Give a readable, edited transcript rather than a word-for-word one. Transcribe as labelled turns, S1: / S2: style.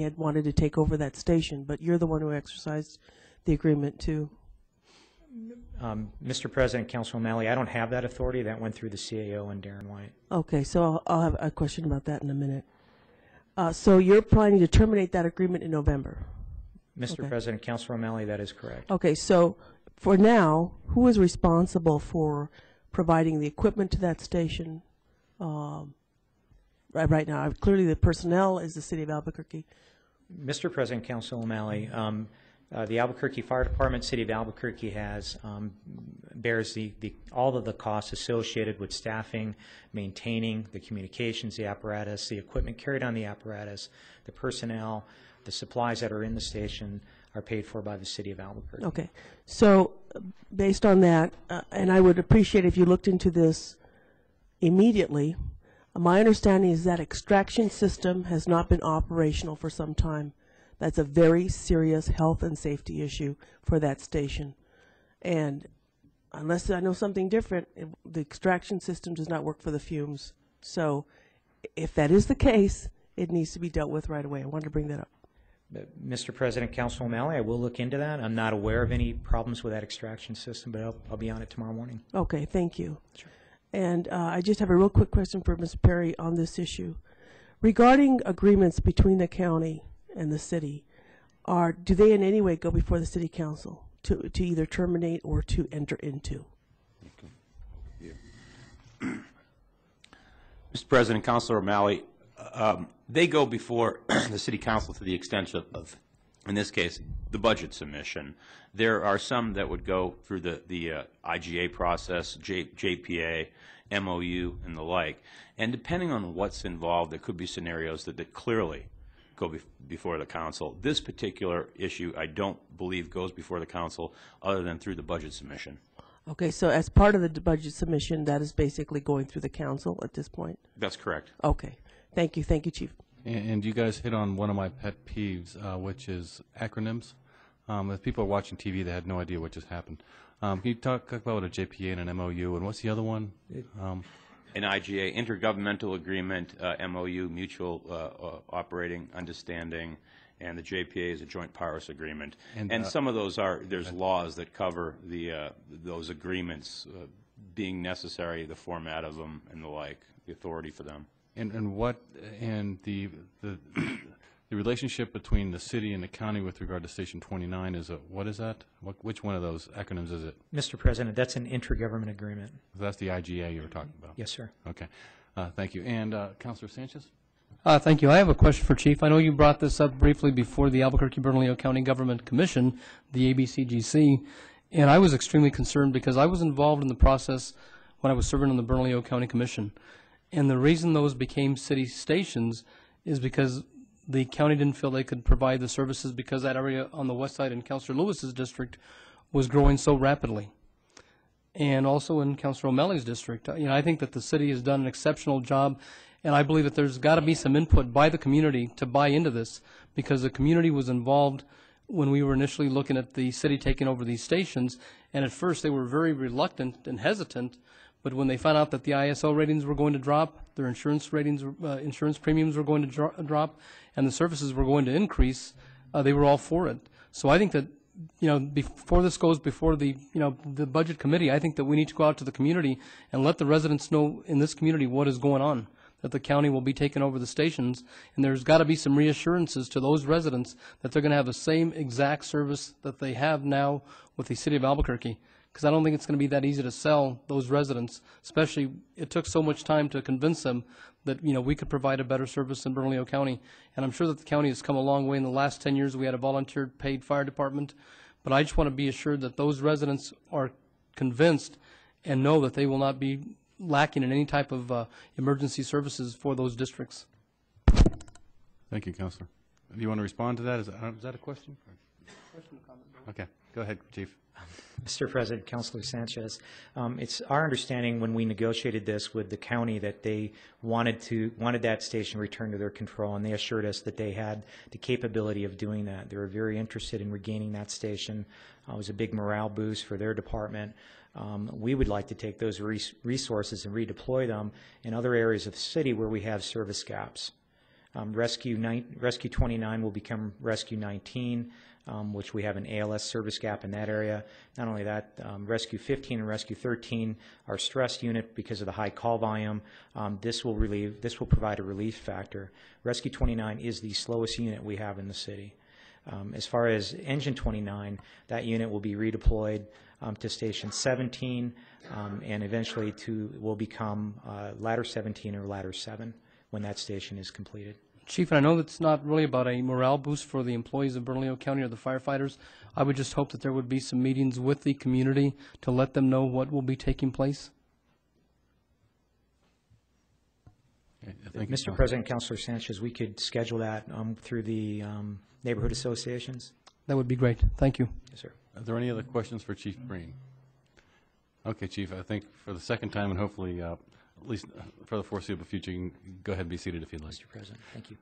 S1: had wanted to take over that station, but you're the one who exercised the agreement to.
S2: Mr. President, Councilor O'Malley, I don't have that authority. That went through the CAO and Darren White.
S1: Okay, so I'll have a question about that in a minute. So you're planning to terminate that agreement in November?
S2: Mr. President, Councilor O'Malley, that is correct.
S1: Okay, so for now, who is responsible for providing the equipment to that station right now? Clearly the personnel is the City of Albuquerque.
S2: Mr. President, Councilor O'Malley, the Albuquerque Fire Department, City of Albuquerque bears all of the costs associated with staffing, maintaining the communications, the apparatus, the equipment carried on the apparatus, the personnel, the supplies that are in the station are paid for by the City of Albuquerque.
S1: Okay, so based on that, and I would appreciate if you looked into this immediately. My understanding is that extraction system has not been operational for some time. That's a very serious health and safety issue for that station. And unless I know something different, the extraction system does not work for the fumes. So if that is the case, it needs to be dealt with right away. I wanted to bring that up.
S2: Mr. President, Councilor O'Malley, I will look into that. I'm not aware of any problems with that extraction system, but I'll be on it tomorrow morning. Okay, thank you. Sure. And I just have a real quick question for Ms. Perry on this issue. Regarding agreements between the county and the city, do they in any way go before the City Council to either terminate or to enter into?
S3: Okay. Yeah. Mr. President, Councilor O'Malley, they go before the City Council to the extent of, in this case, the budget submission. There are some that would go through the IGA process, JPA, MOU, and the like. And depending on what's involved, there could be scenarios that clearly go before the council. This particular issue, I don't believe, goes before the council other than through the budget submission.
S1: Okay, so as part of the budget submission, that is basically going through the council at this point?
S3: That's correct.
S1: Okay. Thank you. Thank you, Chief.
S4: And you guys hit on one of my pet peeves, which is acronyms. If people are watching TV, they had no idea what just happened. Can you talk about what a JPA and an MOU, and what's the other one?
S3: An IGA, Intergovernmental Agreement, MOU, Mutual Operating Understanding, and the JPA is a Joint Powers Agreement. And some of those there's laws that cover those agreements being necessary, the format of them, and the like, the authority for them.
S4: And the relationship between the city and the county with regard to Station 29 what is that? Which one of those acronyms is it?
S2: Mr. President, that's an intergovernment agreement.
S4: That's the IGA you were talking about?
S2: Yes, sir.
S4: Okay. Thank you. And Councillor Sanchez?
S5: Thank you. I have a question for Chief. I know you brought this up briefly before the Albuquerque-Bernalillo County Government Commission, the ABCGC, and I was extremely concerned because I was involved in the process when I was serving on the Bernalillo County Commission. And the reason those became city stations is because the county didn't feel they could provide the services because that area on the west side in Councillor Lewis's district was growing so rapidly. And also in Councillor O'Malley's district. I think that the city has done an exceptional job, and I believe that there's got to be some input by the community to buy into this, because the community was involved when we were initially looking at the city taking over these stations, and at first they were very reluctant and hesitant. But when they found out that the ISO ratings were going to drop, their insurance premiums were going to drop, and the services were going to increase, they were all for it. So I think that, before this goes before the budget committee, I think that we need to go out to the community and let the residents know in this community what is going on, that the county will be taking over the stations, and there's got to be some reassurances to those residents that they're going to have the same exact service that they have now with the city of Albuquerque. Because I don't think it's going to be that easy to sell those residents, especially it took so much time to convince them that we could provide a better service in Bernalillo County. And I'm sure that the county has come a long way. In the last 10 years, we had a volunteer paid fire department. But I just want to be assured that those residents are convinced and know that they will not be lacking in any type of emergency services for those districts.
S4: Thank you, Councillor. Do you want to respond to that? Is that a question? Question or comment? Okay. Go ahead, Chief.
S2: Mr. President, Councillor Sanchez, it's our understanding when we negotiated this with the county that they wanted that station returned to their control, and they assured us that they had the capability of doing that. They were very interested in regaining that station. It was a big morale boost for their department. We would like to take those resources and redeploy them in other areas of the city where we have service gaps. Rescue 29 will become Rescue 19, which we have an ALS service gap in that area. Not only that, Rescue 15 and Rescue 13 are stressed unit because of the high call volume. This will provide a relief factor. Rescue 29 is the slowest unit we have in the city. As far as Engine 29, that unit will be redeployed to Station 17, and eventually will become Ladder 17 or Ladder 7 when that station is completed.
S5: Chief, and I know that's not really about a morale boost for the employees of Bernalillo County or the firefighters. I would just hope that there would be some meetings with the community to let them know what will be taking place.
S2: Mr. President, Councillor Sanchez, we could schedule that through the neighborhood associations.
S5: That would be great. Thank you.
S2: Yes, sir.
S4: Are there any other questions for Chief Breen? Okay, Chief, I think for the second time and hopefully at least for the foreseeable future, you can go ahead and be seated if you'd like.
S2: Mr. President, thank you.